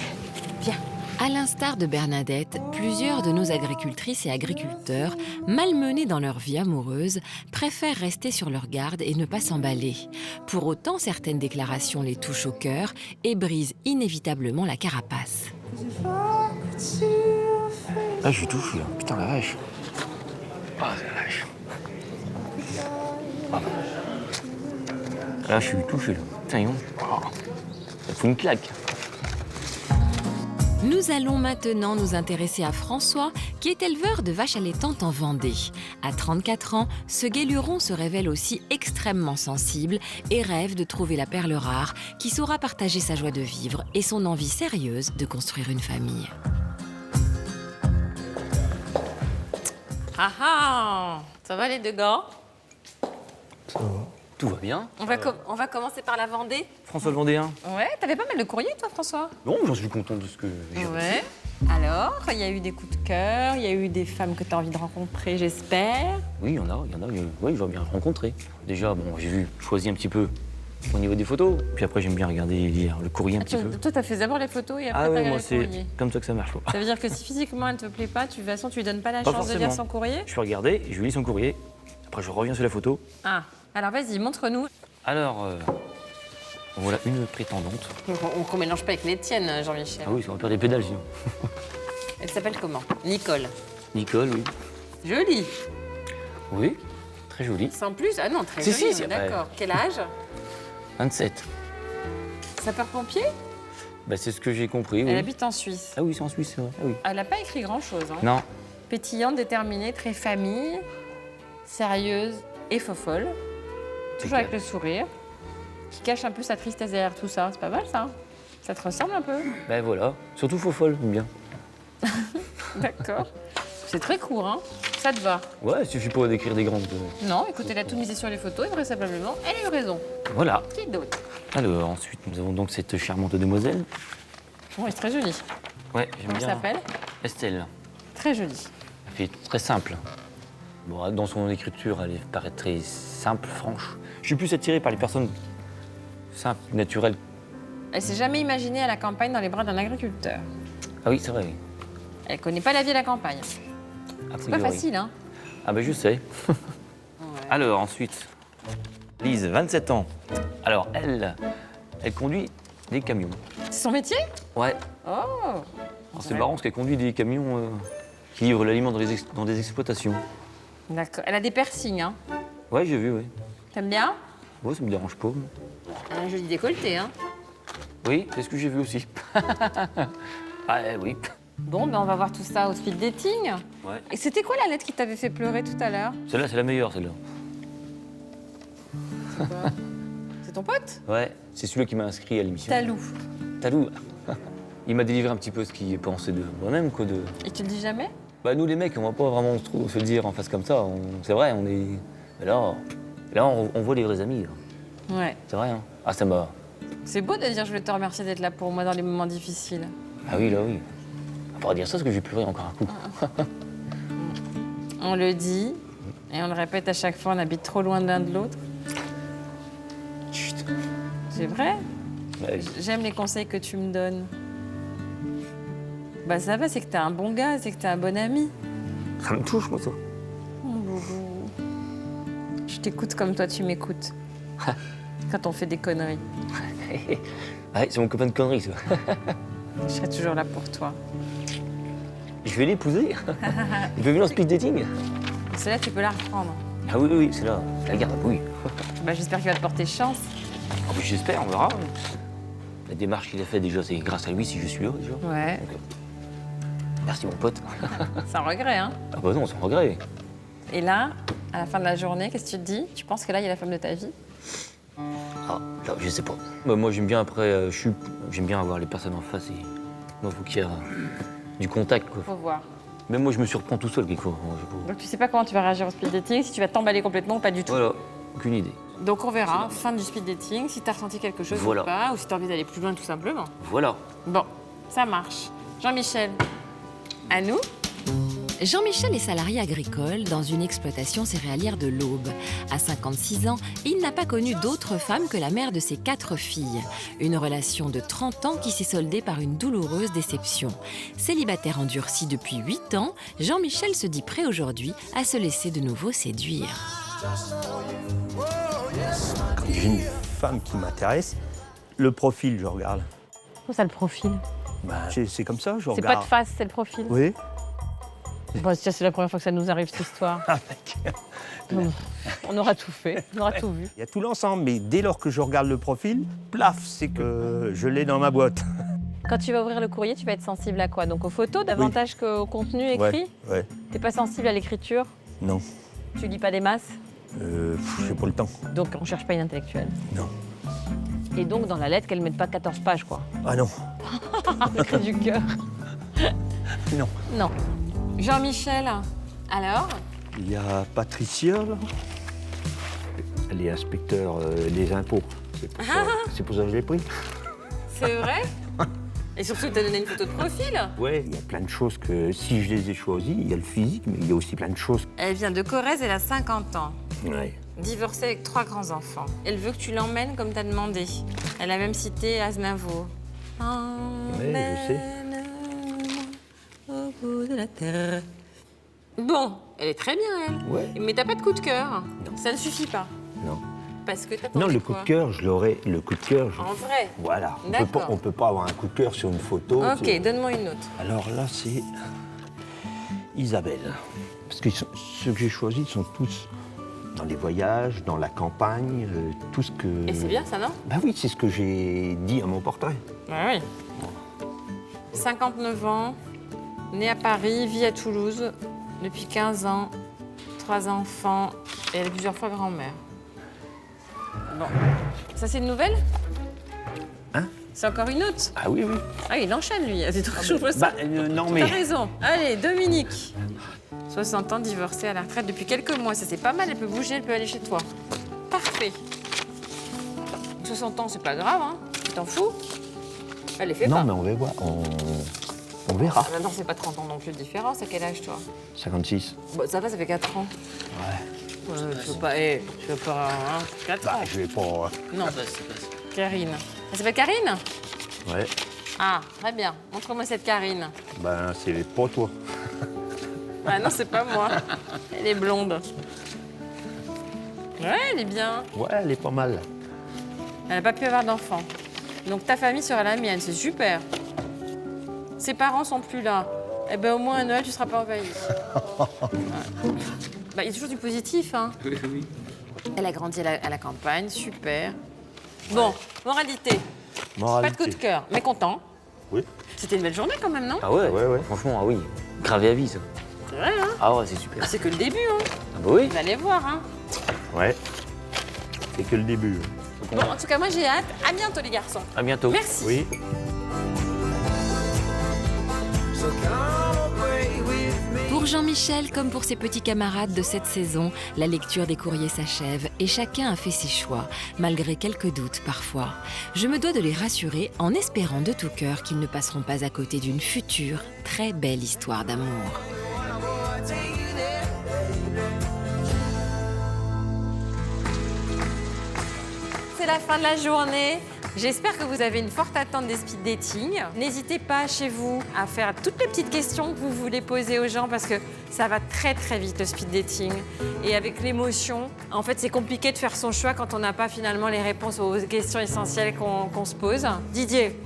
Viens. À l'instar de Bernadette, plusieurs de nos agricultrices et agriculteurs, malmenés dans leur vie amoureuse, préfèrent rester sur leur garde et ne pas s'emballer. Pour autant, certaines déclarations les touchent au cœur et brisent inévitablement la carapace. Ah, je suis tout fou, là. Putain, la vache. Ah, la vache. Là, je suis tout fou, là. Putain, ils vont. Oh. Ça fout une claque. Nous allons maintenant nous intéresser à François, qui est éleveur de vaches allaitantes en Vendée. À 34 ans, ce guéluron se révèle aussi extrêmement sensible et rêve de trouver la perle rare qui saura partager sa joie de vivre et son envie sérieuse de construire une famille. Ah ah! Ça va les deux gars? Ça va. Tout va bien. On va commencer par la Vendée. François le Vendéen. Ouais, t'avais pas mal de courriers toi, François? Non, j'en suis content de ce que j'ai reçu. Ouais. Alors, il y a eu des coups de cœur, il y a eu des femmes que tu as envie de rencontrer, j'espère. Oui, il y en a. Oui, je vais bien rencontrer. Déjà, bon, j'ai choisi un petit peu au niveau des photos. Puis après, j'aime bien regarder, lire le courrier un petit peu. Toi, t'as fait d'abord les photos et après Ah t'as ouais, regardé moi, le c'est courrier. comme ça que ça marche. Ça veut dire que si physiquement elle te plaît pas, de toute façon, tu lui donnes pas la chance de lire son courrier? Je peux regarder, je lis son courrier. Après, je reviens sur la photo. Ah, alors vas-y, montre-nous. Alors, voilà une prétendante. On mélange pas avec les tiennes, Jean-Michel. Ah oui, ça va perdre des pédales sinon. Elle s'appelle comment? Nicole. Nicole, oui. Jolie. Oui, très jolie. Sans plus? Ah non, très Si, jolie, si, d'accord. Quel âge? 27. Sapeur-pompier? Bah, c'est ce que j'ai compris, oui. Elle habite en Suisse. Ah oui, c'est en Suisse, c'est vrai. Ah oui. Elle n'a pas écrit grand-chose. Hein. Non. Pétillante, déterminée, très famille, sérieuse et fofolle. Toujours avec le sourire, qui cache un peu sa tristesse derrière tout ça. C'est pas mal, ça. Ça te ressemble un peu? Ben voilà, surtout faux folle, j'aime bien. D'accord. C'est très court, hein? Ça te va? Ouais, il suffit pas d'écrire des grandes... Non, écoute, elle a tout misé sur les photos et vraisemblablement, elle a eu raison. Voilà. Qui d'autre? Alors, ensuite, nous avons donc cette charmante demoiselle. Bon, elle est très jolie. Ouais, j'aime Comment bien. elle s'appelle? Estelle. Très jolie. Elle fait très simple. Bon, dans son écriture, elle paraît très simple, franche. Je suis plus attiré par les personnes simples, naturelles. Elle s'est jamais imaginée à la campagne dans les bras d'un agriculteur. Ah oui, c'est vrai, oui. Elle connaît pas la vie à la campagne. A C'est pas priori. facile, hein? Ah ben je sais. Alors, ensuite, Lise, 27 ans. Alors, elle conduit des camions. C'est son métier? Ouais. Oh! Alors, c'est marrant parce qu'elle conduit des camions qui livrent l'aliment dans des exploitations. D'accord. Elle a des piercings, hein? Ouais, j'ai vu, oui. T'aimes bien? Ouais, ça me dérange pas. Un joli décolleté, hein? Oui, c'est ce que j'ai vu aussi. Ah oui. Bon, ben on va voir tout ça au speed dating. Ouais. Et c'était quoi la lettre qui t'avait fait pleurer tout à l'heure? Celle-là, c'est la meilleure, celle-là. C'est ton pote? Ouais, c'est celui qui m'a inscrit à l'émission. Talou. Talou. Il m'a délivré un petit peu ce qu'il pensait de moi-même, quoi. Et tu le dis jamais? Bah, nous, les mecs, on va pas vraiment se le dire en face comme ça. C'est vrai, on est... Mais là, on voit les vrais amis, là. Ouais. C'est vrai, hein. Ah, ça m'a... C'est beau de dire je voulais te remercier d'être là pour moi dans les moments difficiles. Ah oui, là, oui. On pourra dire ça parce que j'ai pleuré encore un coup. On le dit et on le répète à chaque fois, on habite trop loin l'un de l'autre. Chut. C'est vrai? Bah, oui. J'aime les conseils que tu me donnes. Bah ça va, c'est que t'es un bon gars, c'est que t'es un bon ami. Ça me touche, moi, ça. Oh, boubou. Je t'écoute comme toi tu m'écoutes. Quand on fait des conneries. Ouais, c'est mon copain de conneries, ça. Je serai toujours là pour toi. Je vais l'épouser. Il peut venir en speed dating. Celle-là, tu peux la reprendre. Ah oui, oui, c'est là. Je la garde, oui. Bah, j'espère qu'il va te porter chance. Ah, puis j'espère, on verra. La démarche qu'il a faite déjà, c'est grâce à lui si je suis là déjà. Ouais. Donc, merci mon pote. Sans regret, hein. Ah bah non, sans regret. Et là, à la fin de la journée, qu'est-ce que tu te dis? Tu penses que là, il y a la femme de ta vie? Ah, là, je sais pas. Bah, moi, j'aime bien après, j'aime bien avoir les personnes en face et moi, faut qu'il y ait du contact, quoi. Faut voir. Même moi, je me surprends tout seul quelquefois. Donc tu sais pas comment tu vas réagir au speed dating, si tu vas t'emballer complètement ou pas du tout. Voilà, aucune idée. Donc on verra, fin du speed dating, si t'as ressenti quelque chose Voilà. ou pas, ou si t'as envie d'aller plus loin tout simplement. Voilà. Bon, ça marche. Jean-Michel, à nous? Jean-Michel est salarié agricole dans une exploitation céréalière de l'Aube. À 56 ans, il n'a pas connu d'autre femme que la mère de ses 4 filles. Une relation de 30 ans qui s'est soldée par une douloureuse déception. Célibataire endurci depuis 8 ans, Jean-Michel se dit prêt aujourd'hui à se laisser de nouveau séduire. Quand j'ai une femme qui m'intéresse, le profil, je regarde. Où ça le profil? C'est comme ça, je C'est regarde. pas de face, c'est le profil. Oui. Bon, c'est la première fois que ça nous arrive cette histoire. On aura tout fait, on aura tout vu. Il y a tout l'ensemble, mais dès lors que je regarde le profil, plaf, c'est que je l'ai dans ma boîte. Quand tu vas ouvrir le courrier, tu vas être sensible à quoi? Donc aux photos davantage qu'au contenu écrit? Ouais. T'es pas sensible à l'écriture? Non. Tu lis pas des masses? J'ai pas le temps. Donc on cherche pas une intellectuelle? Non. Et donc dans la lettre, qu'elle mette pas 14 pages, quoi. Ah non. Le cri du cœur. Non. Non. Jean-Michel, alors? Il y a Patricia, là. Elle est inspecteur des impôts. C'est pour ça que je l'ai pris. C'est vrai? Et surtout, tu as donné une photo de profil? Ouais, il y a plein de choses que, si je les ai choisies, il y a le physique, mais il y a aussi plein de choses. Elle vient de Corrèze, elle a 50 ans. Ouais. Divorcée avec 3 grands-enfants. Elle veut que tu l'emmènes comme t'as demandé. Elle a même cité Aznavour. Ouais, je sais. Au bout de la terre. Bon, elle est très bien, elle. Ouais. Mais t'as pas de coup de cœur. Non. Ça ne suffit pas. Non. Parce que t'as Non, le coup de cœur, je l'aurais. Le coup de cœur, En vrai? Voilà. D'accord. On peut pas avoir un coup de cœur sur une photo. Ok, donne-moi une autre. Alors là, c'est Isabelle. Parce que ceux que j'ai choisis sont tous dans les voyages, dans la campagne, tout ce que... Et c'est bien, ça, non? Bah oui, c'est ce que j'ai dit à mon portrait. Oui. 59 ans, née à Paris, vit à Toulouse depuis 15 ans, 3 enfants et elle est plusieurs fois grand-mère. Bon. Ça, c'est une nouvelle? Hein? C'est encore une autre? Ah oui, oui. Ah, il enchaîne, lui. C'est trop chaud, ça. Non, mais... T'as raison. Allez, Dominique. 60 ans, divorcée à la retraite depuis quelques mois. Ça, c'est pas mal. Elle peut bouger, elle peut aller chez toi. Parfait. 60 ans, c'est pas grave, hein. Tu t'en fous? Elle les fait pas. Non, mais on va voir. On verra. Ah, non, c'est pas 30 ans non plus de différence. À quel âge, toi? 56. Bon, ça va, ça fait 4 ans. Ouais. Tu veux pas... tu veux pas... Hein, 4 ans. Je vais pas... Non, c'est pas... Karine. Elle s'appelle Karine? Ouais. Ah, très bien. Montre-moi cette Karine. Ben, c'est pas toi. Ah non, c'est pas moi. Elle est blonde. Ouais, elle est bien. Ouais, elle est pas mal. Elle n'a pas pu avoir d'enfant. Donc ta famille sera la mienne, c'est super. Ses parents sont plus là. Eh ben au moins à Noël, tu seras pas envahi. Ouais. Bah, il y a toujours du positif, hein. Oui, oui. Elle a grandi à la campagne, super. Bon, moralité. Moralité. Pas de coup de cœur, mais content. Oui. C'était une belle journée quand même, non? Ah ouais, franchement, ah oui. Gravé à vie, ça. C'est vrai, hein? Ah ouais, c'est super. C'est que le début, hein. Ah bah oui. Vous allez voir, hein. Ouais. C'est que le début. Bon, en tout cas, moi j'ai hâte. À bientôt, les garçons. À bientôt. Merci. Oui. Pour Jean-Michel, comme pour ses petits camarades de cette saison, la lecture des courriers s'achève et chacun a fait ses choix, malgré quelques doutes parfois. Je me dois de les rassurer en espérant de tout cœur qu'ils ne passeront pas à côté d'une future, très belle histoire d'amour. C'est la fin de la journée. J'espère que vous avez une forte attente des speed dating. N'hésitez pas chez vous à faire toutes les petites questions que vous voulez poser aux gens parce que ça va très très vite le speed dating. Et avec l'émotion, en fait c'est compliqué de faire son choix quand on n'a pas finalement les réponses aux questions essentielles qu'on se pose. Didier,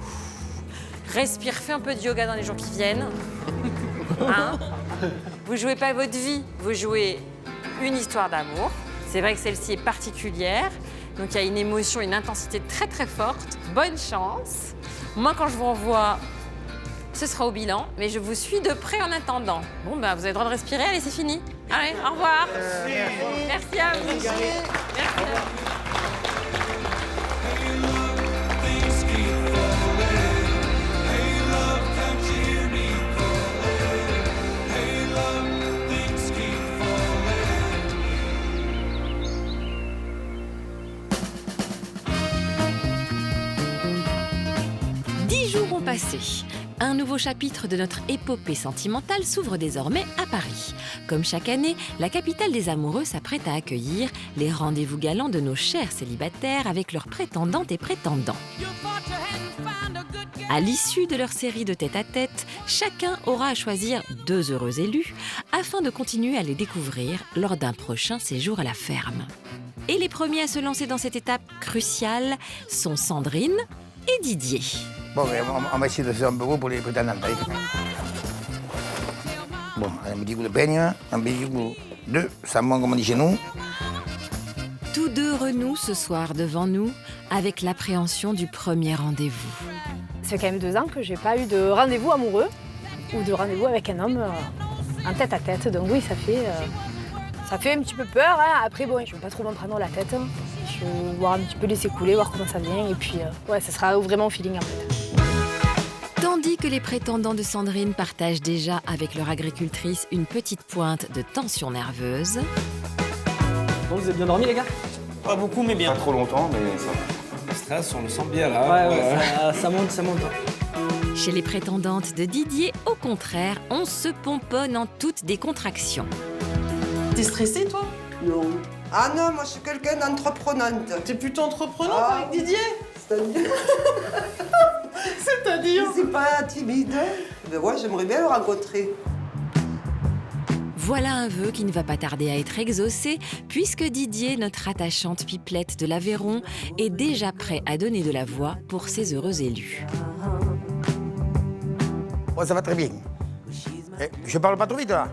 respire, fais un peu de yoga dans les jours qui viennent. Hein? Vous jouez pas votre vie, vous jouez une histoire d'amour. C'est vrai que celle-ci est particulière. Donc il y a une émotion, une intensité très très forte. Bonne chance. Moi, quand je vous revois, ce sera au bilan, mais je vous suis de près en attendant. Bon, bah, vous avez le droit de respirer, allez, c'est fini. Allez, au revoir. Merci à vous. Merci à vous. Passé. Un nouveau chapitre de notre épopée sentimentale s'ouvre désormais à Paris. Comme chaque année, la capitale des amoureux s'apprête à accueillir les rendez-vous galants de nos chers célibataires avec leurs prétendantes et prétendants. À l'issue de leur série de tête-à-tête, chacun aura à choisir 2 heureux élus afin de continuer à les découvrir lors d'un prochain séjour à la ferme. Et les premiers à se lancer dans cette étape cruciale sont Sandrine et Didier. Bon, on va essayer de faire un peu pour les prétendantes. Bon, un petit coup de peigne, un petit coup de savon, comme on dit chez nous. Tous deux renouent ce soir devant nous avec l'appréhension du premier rendez-vous. Ça fait quand même 2 ans que j'ai pas eu de rendez-vous amoureux ou de rendez-vous avec un homme en tête-à-tête. Donc oui, ça fait un petit peu peur. Hein. Après, bon, je ne veux pas trop m'en prendre la tête. Je vais voir un petit peu laisser couler, voir comment ça vient. Et puis, ouais, ça sera vraiment au feeling en fait. Tandis que les prétendants de Sandrine partagent déjà avec leur agricultrice une petite pointe de tension nerveuse. Bon, vous avez bien dormi, les gars? Pas beaucoup, mais bien. Pas trop longtemps, mais ça va. Le stress, on le sent bien là. Ouais, ça monte, ça monte. Chez les prétendantes de Didier, au contraire, on se pomponne en toute décontraction. T'es stressée, toi? Non. Ah non, moi je suis quelqu'un d'entreprenante. T'es plutôt entreprenante avec Didier? C'est-à-dire C'est-à-dire? C'est pas timide. Mais ouais, j'aimerais bien le rencontrer. Voilà un vœu qui ne va pas tarder à être exaucé, puisque Didier, notre attachante pipelette de l'Aveyron, est déjà prêt à donner de la voix pour ses heureux élus. Bon, ça va très bien. Je parle pas trop vite, là.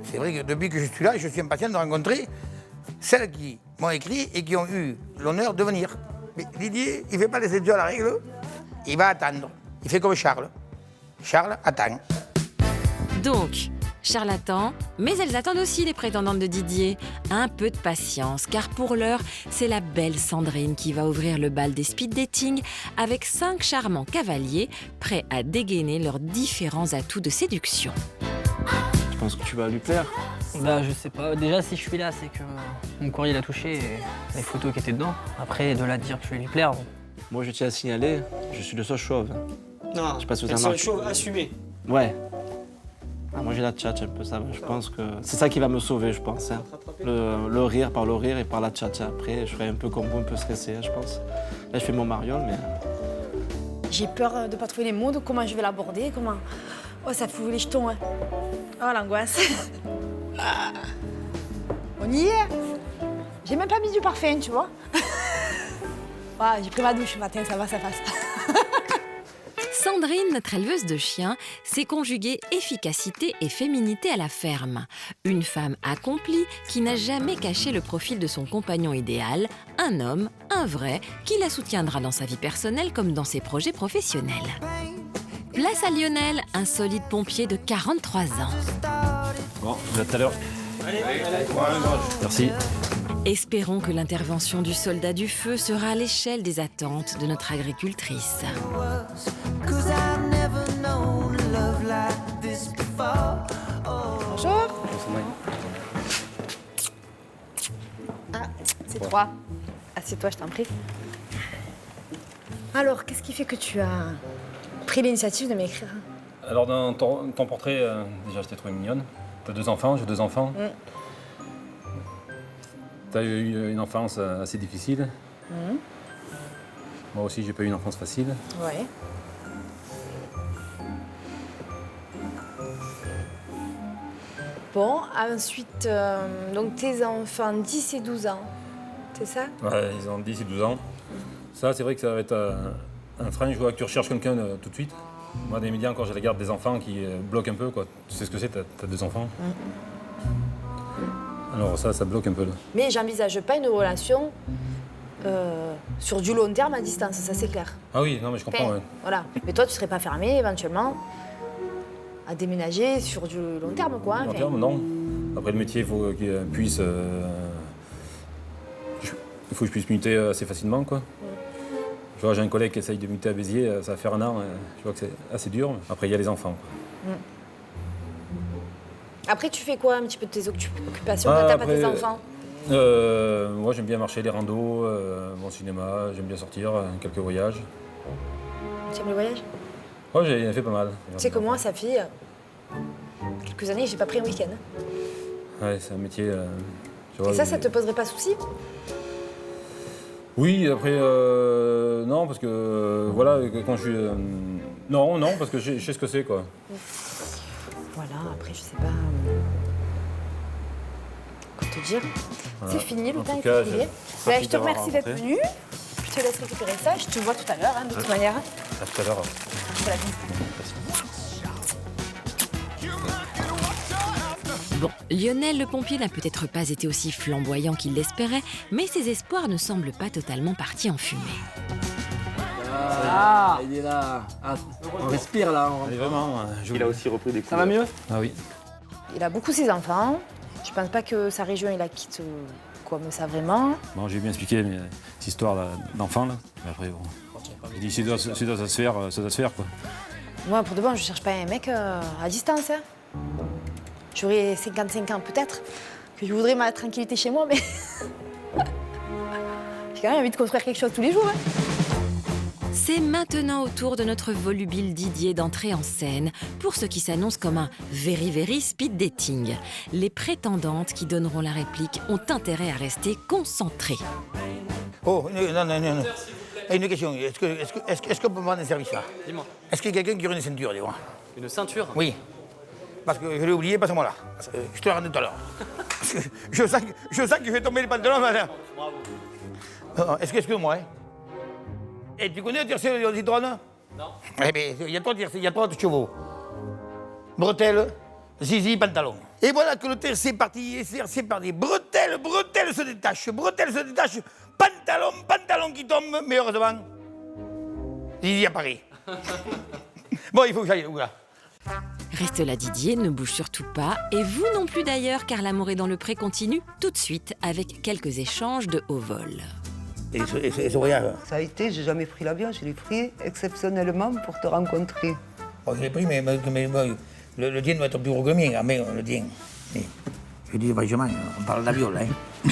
C'est vrai que depuis que je suis là, je suis impatient de rencontrer celles qui m'ont écrit et qui ont eu l'honneur de venir. Mais Didier, il ne fait pas l'exception à la règle. Il va attendre. Il fait comme Charles. Charles attend. Donc, Charles attend, mais elles attendent aussi les prétendantes de Didier. Un peu de patience, car pour l'heure, c'est la belle Sandrine qui va ouvrir le bal des speed dating avec 5 charmants cavaliers prêts à dégainer leurs différents atouts de séduction. Je pense que tu vas lui plaire. Bah, je sais pas. Déjà, si je suis là, c'est que mon courrier l'a touché et les photos qui étaient dedans. Après, de là à dire que je vais lui plaire. Bon. Moi, je tiens à signaler, je suis le seul chauve. Non, je sais pas si vous le avez seul remarqué. chauve assumé. Ouais. Ah, moi, j'ai la tchatcha un peu, ça va. Je pense que c'est ça qui va me sauver, je pense. Hein. Le rire et par la tchatcha. Après, je serai un peu comme vous, un peu stressé, hein, je pense. Là, je fais mon mariole, mais... J'ai peur de pas trouver les mots, de comment je vais l'aborder, comment... Oh, ça fout les jetons, hein. Oh, l'angoisse. On y est. J'ai même pas mis du parfum, tu vois. Ouais, j'ai pris ma douche ce matin, ça va, ça passe. Sandrine, notre éleveuse de chiens, sait conjuguer efficacité et féminité à la ferme. Une femme accomplie qui n'a jamais caché le profil de son compagnon idéal, un homme, un vrai, qui la soutiendra dans sa vie personnelle comme dans ses projets professionnels. Place à Lionel, un solide pompier de 43 ans. Bon, à tout à l'heure. Allez. Merci. Espérons que l'intervention du soldat du feu sera à l'échelle des attentes de notre agricultrice. Bonjour. Ah, c'est toi. Assieds-toi, je t'en prie. Alors, qu'est-ce qui fait que tu as pris l'initiative de m'écrire? Alors, dans ton portrait, déjà, je t'ai trouvé mignonne. T'as 2 enfants, j'ai 2 enfants. T'as eu une enfance assez difficile. Moi aussi, j'ai pas eu une enfance facile. Ouais. Bon, ensuite, donc tes enfants, 10 et 12 ans, c'est ça? Ouais, ils ont 10 et 12 ans. Ça, c'est vrai que ça va être un frein. Je vois que tu recherches quelqu'un tout de suite. Moi, dans les médias, encore, j'ai la garde des enfants qui bloquent un peu, quoi. Tu sais ce que c'est, t'as 2 enfants. Alors ça bloque un peu là. Mais j'envisage pas une relation sur du long terme à distance, ça c'est clair. Ah oui, non mais je comprends, ouais. Voilà. Mais toi, tu serais pas fermé éventuellement à déménager sur du long terme, quoi. Long terme, non. Après le métier, il faut qu'il puisse... il faut que je puisse muter assez facilement, quoi. Je vois, j'ai un collègue qui essaye de muter à Béziers, ça va faire 1 an, je vois que c'est assez dur. Après, il y a les enfants, quoi. Après, tu fais quoi un petit peu de tes occupations quand t'as pas tes enfants? Moi, j'aime bien marcher, les randos, mon cinéma, j'aime bien sortir, quelques voyages. Tu aimes les voyages? Ouais, j'ai fait pas mal. Tu sais que moi, sa fille, quelques années, j'ai pas pris un week-end. Ouais, c'est un métier... Et ça te poserait pas souci? Oui, après, non, parce que, voilà, quand je suis... non, parce que je sais ce que c'est, quoi. Voilà, après, je sais pas... Quoi te dire? Voilà. C'est fini, le En temps tout est cas, écoulé. ravi Je te d'avoir remercie d'être rencontré. venu. Je te laisse récupérer ça. Je te vois tout à l'heure, de toute manière. À tout à l'heure. Je te la dis. Bon, Lionel le pompier n'a peut-être pas été aussi flamboyant qu'il l'espérait, mais ses espoirs ne semblent pas totalement partis en fumée. Ah, il est là. Ah, on respire là. Allez, vraiment, Il a aussi repris des coups. Ça va mieux? Ah oui. Il a beaucoup ses enfants. Je pense pas que sa région, il la quitte comme ça vraiment. Bon, j'ai bien expliqué mais, cette histoire d'enfant, là. Mais après, bon... J'ai dit, si ça doit se faire, ça doit se faire, quoi. Moi, pour de bon, je cherche pas un mec à distance. Hein. J'aurais 55 ans peut-être, que je voudrais ma tranquillité chez moi, mais... J'ai quand même envie de construire quelque chose tous les jours. Hein. C'est maintenant au tour de notre volubile Didier d'entrer en scène pour ce qui s'annonce comme un very speed dating. Les prétendantes qui donneront la réplique ont intérêt à rester concentrées. Oh, non. Une question, est-ce qu'on peut me prendre un service là? Dis-moi. Est-ce qu'il y a quelqu'un qui aurait une ceinture, dis-moi? Une ceinture? Oui. Parce que je l'ai oublié, passe-moi là. Je te la rends tout à l'heure. Parce que je sens que je vais tomber les pantalons. Bravo. Excuse-moi, hein. Et tu connais le tiercé de Citroën? Non. Eh bien, il y a 3 tiercés, il y a 3 chevaux. Bretelles, zizi, pantalon. Et voilà que le tiercé est parti, c'est parti. Bretelles se détachent, pantalon qui tombe, mais heureusement, zizi apparaît. Bon, il faut que j'aille là. Reste là Didier, ne bouge surtout pas, et vous non plus d'ailleurs, car l'amour est dans le pré continue tout de suite avec quelques échanges de haut vol. Et ce voyage? Ça a été, j'ai jamais pris l'avion, je l'ai pris exceptionnellement pour te rencontrer. Oh, je l'ai pris, mais le tien doit être plus gros que le mien, mais le tien. Je dis franchement, on parle d'avion là. Hein.